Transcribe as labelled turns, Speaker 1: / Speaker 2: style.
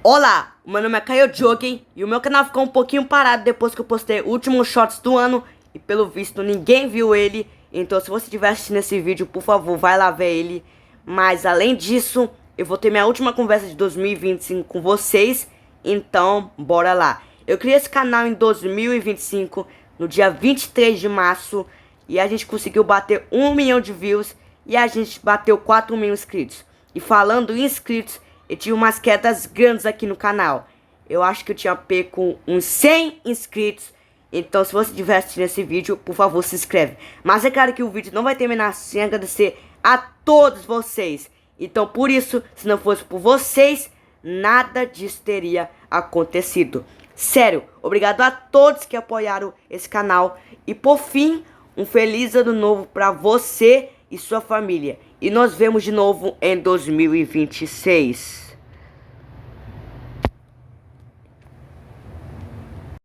Speaker 1: Olá, meu nome é Caio Joking e o meu canal ficou um pouquinho parado depois que eu postei o último Shorts do ano e pelo visto ninguém viu ele. Então se você estiver assistindo esse vídeo, por favor, vai lá ver ele. Mas além disso, eu vou ter minha última conversa de 2025 com vocês, então bora lá. Eu criei esse canal em 2025, no dia 23 de março, e a gente conseguiu bater 1 milhão de views e a gente bateu 4 mil inscritos. E falando em inscritos, eu tive umas quedas grandes aqui no canal. Eu acho que eu tinha com uns 100 inscritos. Então se você estiver assistindo esse vídeo, por favor, se inscreve. Mas é claro que o vídeo não vai terminar sem agradecer a todos vocês. Então por isso, se não fosse por vocês, nada disso teria acontecido. Sério, obrigado a todos que apoiaram esse canal. E por fim, um feliz ano novo para você e sua família. E nos vemos de novo em 2026.